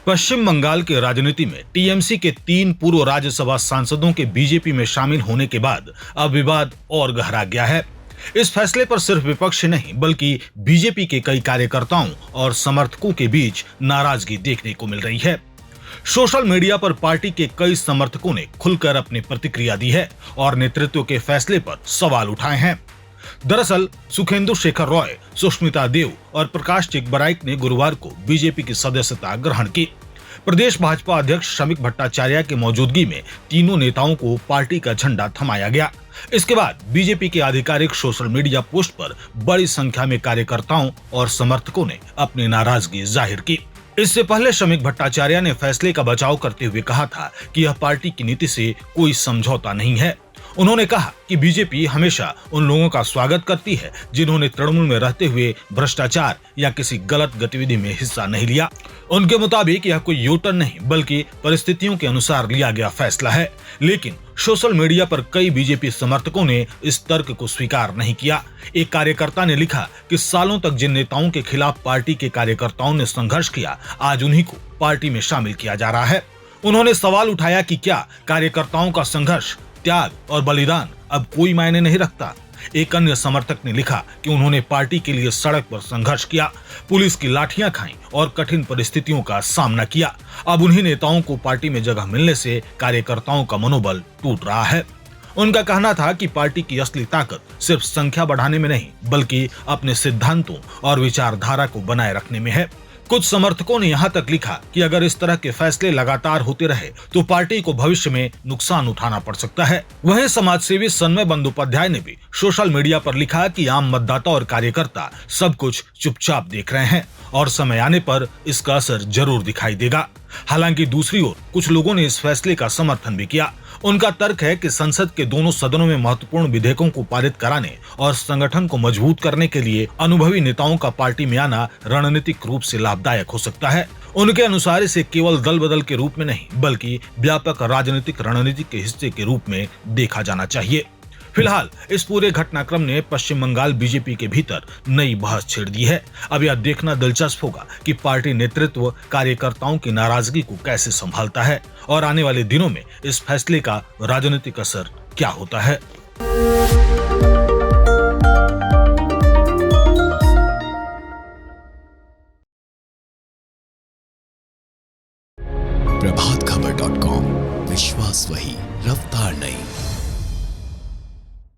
पश्चिम बंगाल के राजनीति में टीएमसी के 3 पूर्व राज्यसभा सांसदों के बीजेपी में शामिल होने के बाद अब विवाद और गहरा गया है। इस फैसले पर सिर्फ विपक्ष नहीं बल्कि बीजेपी के कई कार्यकर्ताओं और समर्थकों के बीच नाराजगी देखने को मिल रही है। सोशल मीडिया पर पार्टी के कई समर्थकों ने खुलकर अपनी प्रतिक्रिया दी है और नेतृत्व के फैसले पर सवाल उठाए हैं। दरअसल सुखेंदु शेखर रॉय, सुष्मिता देव और प्रकाश चिकबराइक ने गुरुवार को बीजेपी की सदस्यता ग्रहण की। प्रदेश भाजपा अध्यक्ष श्रमिक भट्टाचार्य की मौजूदगी में तीनों नेताओं को पार्टी का झंडा थमाया गया। इसके बाद बीजेपी के आधिकारिक सोशल मीडिया पोस्ट पर बड़ी संख्या में कार्यकर्ताओं और समर्थकों ने अपनी नाराजगी जाहिर की। इससे पहले श्रमिक भट्टाचार्य ने फैसले का बचाव करते हुए कहा था कि यह पार्टी की नीति से कोई समझौता नहीं है। उन्होंने कहा कि बीजेपी हमेशा उन लोगों का स्वागत करती है जिन्होंने तृणमूल में रहते हुए भ्रष्टाचार या किसी गलत गतिविधि में हिस्सा नहीं लिया। उनके मुताबिक यह कोई यूटर्न नहीं बल्कि परिस्थितियों के अनुसार लिया गया फैसला है। लेकिन सोशल मीडिया पर कई बीजेपी समर्थकों ने इस तर्क को स्वीकार नहीं किया। एक कार्यकर्ता ने लिखा कि सालों तक जिन नेताओं के खिलाफ पार्टी के कार्यकर्ताओं ने संघर्ष किया, आज उन्हीं को पार्टी में शामिल किया जा रहा है। उन्होंने सवाल उठाया कि क्या कार्यकर्ताओं का संघर्ष, त्याग और बलिदान अब कोई मायने नहीं रखता। एक अन्य समर्थक ने लिखा कि उन्होंने पार्टी के लिए सड़क पर संघर्ष किया, पुलिस की लाठियां खाईं और कठिन परिस्थितियों का सामना किया। अब उन्हीं नेताओं को पार्टी में जगह मिलने से कार्यकर्ताओं का मनोबल टूट रहा है। उनका कहना था कि पार्टी की असली ताकत सिर्फ संख्या बढ़ाने में नहीं बल्कि अपने सिद्धांतों और विचारधारा को बनाए रखने में है। कुछ समर्थकों ने यहाँ तक लिखा कि अगर इस तरह के फैसले लगातार होते रहे तो पार्टी को भविष्य में नुकसान उठाना पड़ सकता है। वहीं समाजसेवी सन्मय बंदोपाध्याय ने भी सोशल मीडिया पर लिखा कि आम मतदाता और कार्यकर्ता सब कुछ चुपचाप देख रहे हैं और समय आने पर इसका असर जरूर दिखाई देगा। हालांकि दूसरी ओर कुछ लोगों ने इस फैसले का समर्थन भी किया। उनका तर्क है कि संसद के दोनों सदनों में महत्वपूर्ण विधेयकों को पारित कराने और संगठन को मजबूत करने के लिए अनुभवी नेताओं का पार्टी में आना रणनीतिक रूप से लाभदायक हो सकता है। उनके अनुसार इसे केवल दल बदल के रूप में नहीं बल्कि व्यापक राजनीतिक रणनीति के हिस्से के रूप में देखा जाना चाहिए। फिलहाल इस पूरे घटनाक्रम ने पश्चिम बंगाल बीजेपी के भीतर नई बहस छेड़ दी है। अब यह देखना दिलचस्प होगा कि पार्टी नेतृत्व कार्यकर्ताओं की नाराजगी को कैसे संभालता है और आने वाले दिनों में इस फैसले का राजनीतिक असर क्या होता है।